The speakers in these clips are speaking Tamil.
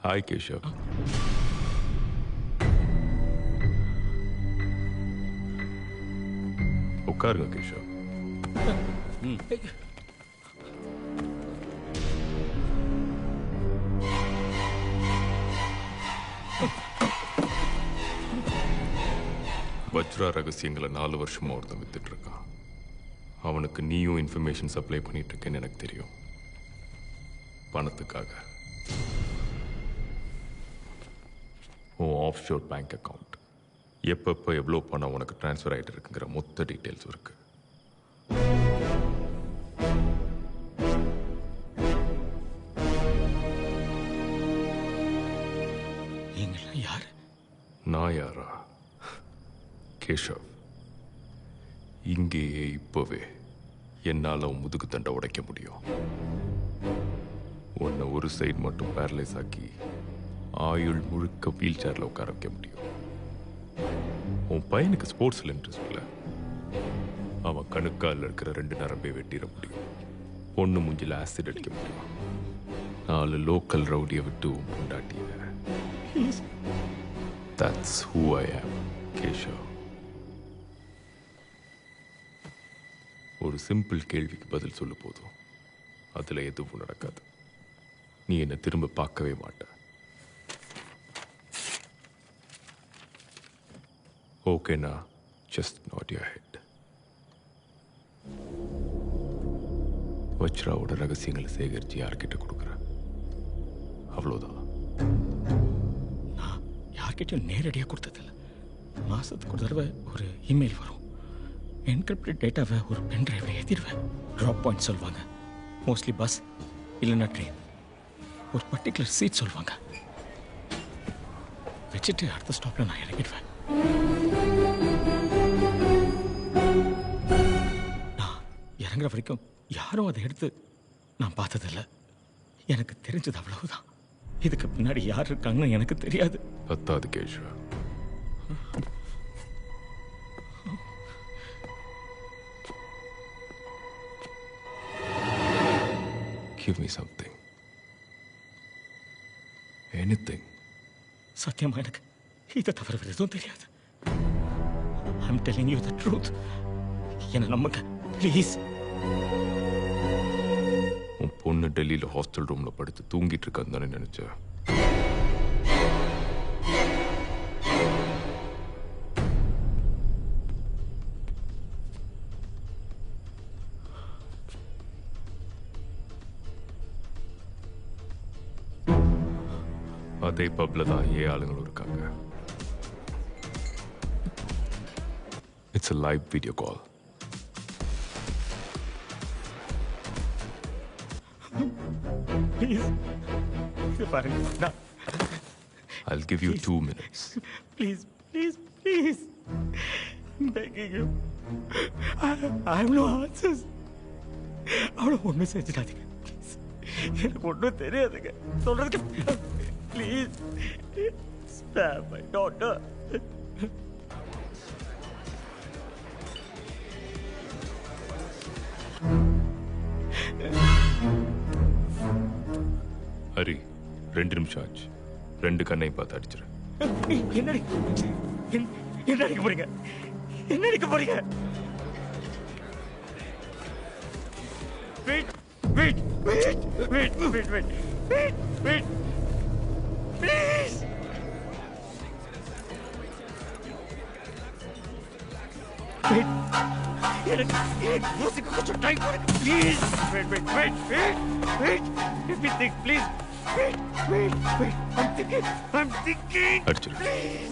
Hi, Keshav. உட்காருங்க கேஷவ். வஜ்ரா ரகசியங்களை 4 வருஷமா ஒருத்தன் வித்துட்டு இருக்கான். அவனுக்கு நீயும் இன்ஃபர்மேஷன் சப்ளை பண்ணிட்டு இருக்கேன்னு எனக்கு தெரியும். பணத்துக்காக. உன் ஆஃப் ஷோர் பேங்க் அக்கவுண்ட் எப்பப்போ எவ்வளோ பணம் உனக்கு டிரான்ஸ்ஃபர் ஆகிட்டு இருக்குங்கிற மொத்த டீட்டெயில்ஸ் இருக்கு. யாரு? நான் யாரா? கேஷவ், இங்கேயே இப்பவே என்னால உன் முதுகு தண்டை உடைக்க முடியும். உன்னை ஒரு சைடு மட்டும் பேரலைஸ் ஆக்கி ஆயுள் முழுக்க வீல் சேர்ல உட்கார வைக்க முடியும். உன் பையனுக்கு ஸ்போர்ட்ஸ்ல இன்ட்ரெஸ்ட் இல்லை. அவன் கணுக்கால இருக்கிற 2 நரம்பை வெட்டிட முடியும். பொண்ணு மூஞ்சில ஆசிட் அடிக்க முடியும். 4 லோக்கல் ரவுடியை விட்டு உன் பொண்டாட்டிய. That's who I am, Keshav. ஒரு சிம்பிள் கேள்விக்கு பதில் சொல்லு போதும். அதுல எதுவும் நடக்காது. நீ என்னை திரும்ப பார்க்கவே மாட்ட. ஓகேனா just nod your head. வஜ்ராவோட ரகசியங்களை சேகரித்து யார்கிட்ட கொடுக்குற? அவ்வளோதான். நான் யார்கிட்டையும் நேரடியாக கொடுத்ததில்ல. மாதத்துக்கு ஒரு தடவை ஒரு இமெயில் வரும். என்கிரிப்டட் டேட்டாவை ஒரு பென் டிரைவில் ஏற்றிடுவேன். ட்ராப் பாயிண்ட் சொல்லுவாங்க. மோஸ்ட்லி பஸ் இல்லைன்னா ட்ரெயின். ஒரு பர்டிகுலர் சீட் சொல்லுவாங்க. வச்சுட்டு அடுத்த ஸ்டாப்பில் நான் இறங்கிடுவேன். நான் இறங்குற வரைக்கும் யாரும் அதை எடுத்து நான் பார்த்ததில்ல. எனக்கு தெரிஞ்சது அவ்வளவுதான். இதுக்கு பின்னாடி யார் இருக்காங்கன்னு எனக்கு தெரியாது. பத்தாது Keshav. Give me something. Anything. சத்தியமா எனக்கு இதை தவிர வேறு எதுவும் தெரியாது. I'm telling you the truth. என்ன நம்புங்க ப்ளீஸ். உன் பொண்ணு டெல்லியில் ஹாஸ்டல் ரூம்ல படுத்து தூங்கிட்டு இருக்கான்னு தானே நினைச்ச? அதே பப்ல தான் ஆளுங்களும் இருக்காங்க. It's a live video call. Please. I'll give you 2 minutes. Please, please, please. I'm begging you. I have no answers. அவளை ஒன்றும் செஞ்சிடாதீங்க ப்ளீஸ். எனக்கு ஒன்றும் தெரியாதுங்க. சொல்றதுக்கு please. Spare my daughter. Hari, 2 நிமிஷம் ஆச்சு. 2 கண்ணையும் பார்த்து அடிச்சிரு. என்ன அடிக்க போறீங்க? என்ன அடிக்க போறீங்க? Wait, wait, wait, wait, wait, wait, wait, wait, please. Wait. எனக்கு யோசிக்க கொஞ்சம் டைம் கொடுங்க please. Wait, wait, wait, wait, wait. Let me think, please. Wait, wait, wait. I'm thinking. அடிச்சிரு. Please.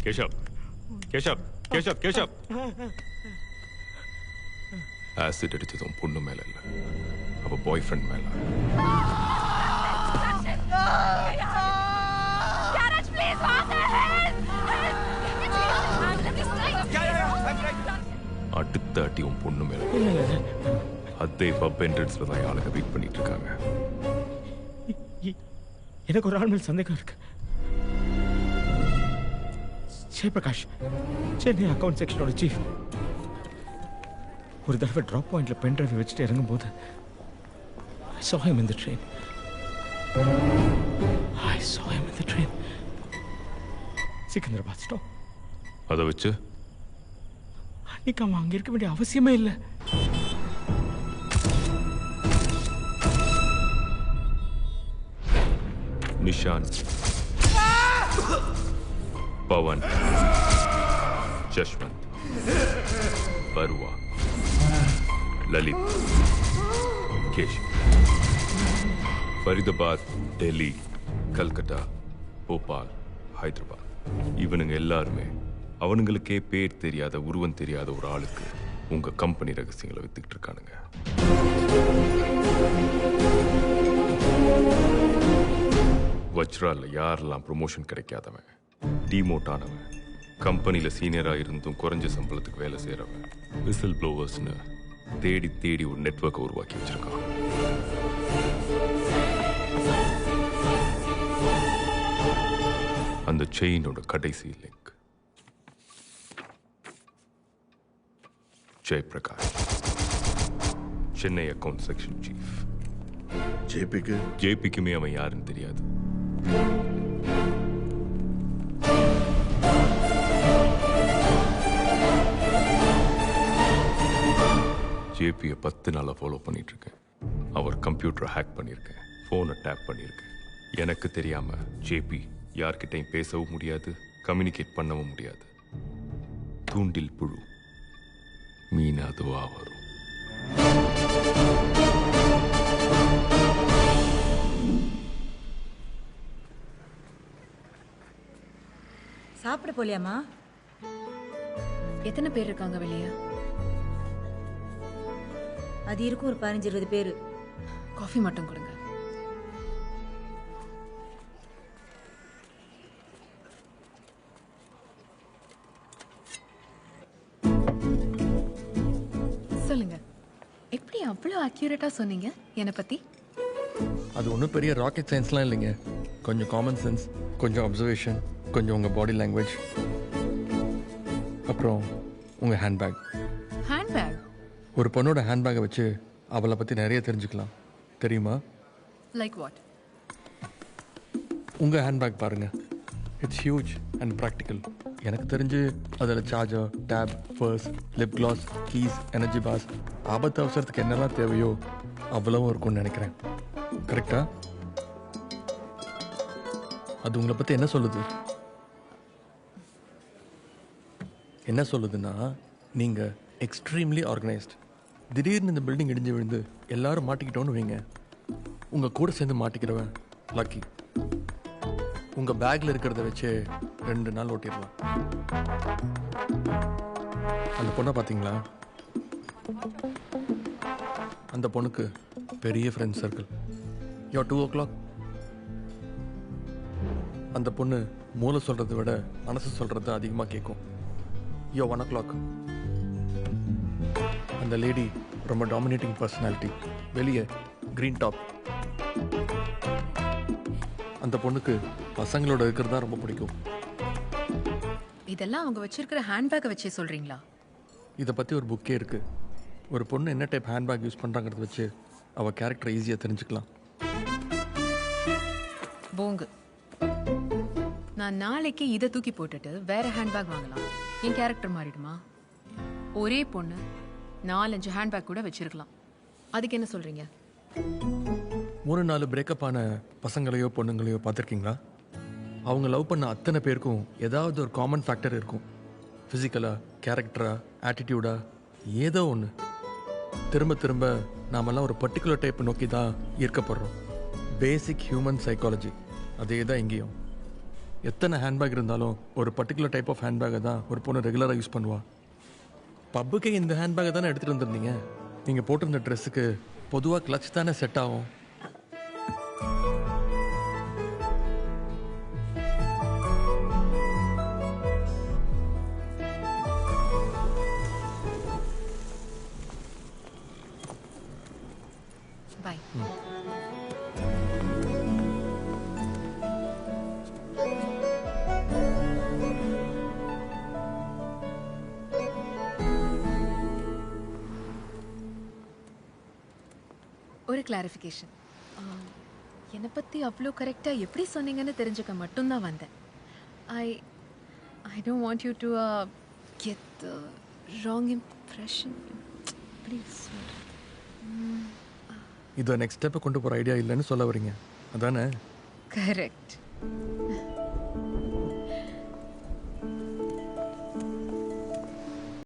கேஷவ், கேஷவ், கேஷவ், கேஷவ். ஆசிட் அடிச்சதும் பொண்ணு மேல இல்ல, அவ பாய் ஃப்ரெண்ட் மேல. அடுத்த அடி உன் பொண்ணு மேல. அதே பப் என்ட்ரன்ஸ்ல தான் ஆளுங்க வெயிட் பண்ணிட்டு இருக்காங்க. எனக்கு ஒரு ஆள் மேல் சந்தேகம் இருக்கு. ஜெயபிரகாஷ், சென்னை அக்கவுண்ட் செக்ஷனோட சீஃப். ஒரு தடவை ட்ராப் பாயிண்ட்ல பென் டிரைவ் வச்சுட்டு இறங்கும் போது I saw him in the train. Secunderabad stop. அதை வச்சு அன்னைக்கு அவன் அங்க இருக்க வேண்டிய அவசியமே இல்லை. நிஷாந்த், பவன், ஜஷ்வந்த், பருவா, லலித், கேஷ், ஃபரிதாபாத், டெல்லி, கல்கட்டா, போபால், ஹைதராபாத். இவனுங்க எல்லாருமே அவனுங்களுக்கே பேர் தெரியாத உருவம் தெரியாத ஒரு ஆளுக்கு உங்க கம்பெனி ரகசியங்களை வித்துக்கிட்டு இருக்கானுங்க. வஜ்ரால யாரெல்லாம் ப்ரொமோஷன் கிடைக்காதவன், டிமோட் ஆனவன், கம்பெனியில் சீனியராக இருந்தும் குறைஞ்ச சம்பளத்துக்கு வேலை செய்கிறவன், விசில் ப்ளோவர்ஸ்னு தேடி தேடி ஒரு நெட்வொர்க்கை உருவாக்கி வச்சிருக்கான். அந்த செயினோட கடைசி link Jayaprakash, Chennai account section chief. ஜேபிக்குமே அவன் யாருன்னு தெரியாது. ஜேபியை 10 நாளா ஃபாலோ பண்ணிட்டு இருக்கேன். அவர் கம்ப்யூட்டரை ஹேக் பண்ணியிருக்கேன், ஃபோனை டேப் பண்ணியிருக்கேன். எனக்கு தெரியாம ஜேபி யார்கிட்டையும் பேசவும் முடியாது, கம்யூனிகேட் பண்ணவும் முடியாது. தூண்டில் புழு மீன் அதுவா வரும். சாப்பிட போலியாமா? எத்தனை பேர் இருக்காங்க வெளியே? அது இருக்கும் ஒரு 15-20 பேர். காஃபி மட்டும் கொடுங்க. சொல்லுங்க, எப்படி அவ்வளோ அக்யூரேட்டா சொன்னீங்க என்னை பத்தி? அது ஒன்றும் பெரிய ராக்கெட் சயின்ஸ்லாம் இல்லைங்க. கொஞ்சம் காமன் சென்ஸ், கொஞ்சம் அப்சர்வேஷன், கொஞ்சம் உங்கள் பாடி லாங்குவேஜ், அப்புறம் உங்கள் ஹேண்ட்பேக். ஹேண்ட்பேக்? ஒரு பொண்ணோட ஹேண்ட்பேக்கை வச்சு அவளை பற்றி நிறைய தெரிஞ்சுக்கலாம், தெரியுமா? Like what? உங்கள் ஹேண்ட்பேக் பாருங்கள், இட்ஸ் ஹியூஜ் அண்ட் ப்ராக்டிக்கல். எனக்கு தெரிஞ்சு அதில் charger, tape, purse, lip gloss, keys, energy bars, ஆபத்து அவசரத்துக்கு என்னெல்லாம் தேவையோ அவ்வளவும் இருக்கும்னு நினைக்கிறேன். கரெக்டா? அது உங்களை பற்றி என்ன சொல்லுது? என்ன சொல்லுதுன்னா, நீங்கள் எக்ஸ்ட்ரீம்லி ஆர்கனைஸ்ட். திடீர்னு இந்த பில்டிங் இடிஞ்சு விழுந்து எல்லாரும் மாட்டிக்கிட்டோன்னு வைங்க, உங்கள் கூட சேர்ந்து மாட்டிக்கிறவன் லக்கி. உங்கள் பேக்கில் இருக்கிறத வச்சு 2 நாள் ஓட்டிடலாம். அந்த பொண்ணை பார்த்தீங்களா? அந்த பொண்ணுக்கு பெரிய ஃப்ரெண்ட் சர்க்கிள். 2 o'clock. அந்த பொண்ணு மூளை சொல்கிறத விட மனசு சொல்கிறத அதிகமாக கேட்கும். 1 o'clock. அந்த லேடி ரொம்ப டாமினேட்டிங் பர்சனாலிட்டி, வெளியே க்ரீன் டாப். அந்த பொண்ணுக்கு பசங்களோட இருக்கிறது தான் ரொம்ப பிடிக்கும். இதெல்லாம் அவங்க வச்சிருக்கிற ஹேண்ட்பேக்கை வச்சே சொல்றீங்களா? இதை பற்றி ஒரு புக்கே இருக்குது. ஒரு பொண்ணு என்ன டைப் ஹேண்ட்பேக் யூஸ் பண்ணுறாங்கிறத வச்சு அவள் கேரக்டரை ஈஸியாக தெரிஞ்சுக்கலாம். போங்கு. நான் நாளைக்கு இதை தூக்கி போட்டுட்டு வேற ஹேண்ட்பேக் வாங்கலாம். என் கேரக்டர் மாறிடுமா? ஒரே பொண்ணு 4-5 ஹேண்ட்பேக் கூட வச்சிருக்கலாம். அதுக்கு என்ன சொல்றீங்க? 3-4 பிரேக்கப் ஆன பசங்களையோ பொண்ணுங்களையோ பார்த்துருக்கீங்களா? அவங்க லவ் பண்ண அத்தனை பேருக்கும் ஏதாவது ஒரு காமன் ஃபேக்டர் இருக்கும். ஃபிசிக்கலா, கேரக்டரா, ஆட்டிடியூடா, ஏதோ ஒன்று. திரும்ப திரும்ப நாமெல்லாம் ஒரு பர்டிகுலர் டைப் நோக்கி தான் ஈர்க்கப்படுறோம். பேசிக் ஹியூமன் சைக்காலஜி அதே தான் இங்கேயும். எத்தனை ஹேண்ட்பேக் இருந்தாலும் ஒரு பர்டிகுலர் டைப் ஆஃப் ஹேண்ட்பேக்கை தான் ஒரு பொண்ணு ரெகுலராக யூஸ் பண்ணுவாள். பப்புக்கே இந்த ஹேண்ட்பேக்கை தானே எடுத்துகிட்டு வந்துருந்தீங்க. நீங்கள் போட்டிருந்த ட்ரெஸ்ஸுக்கு பொதுவாக கிளச் தானே செட் ஆகும். பாய். ஒரு கிளாரிஃபிகேஷன். என்னை பற்றி அவ்வளோ கரெக்டாக எப்படி சொன்னீங்கன்னு தெரிஞ்சுக்க மட்டும்தான் வந்தேன். I I don't want you to get the wrong impression. Please. இதை நெக்ஸ்ட் ஸ்டெப்பை கொண்டு போகிற ஐடியா இல்லைன்னு சொல்ல வரீங்க அதானே? கரெக்ட்.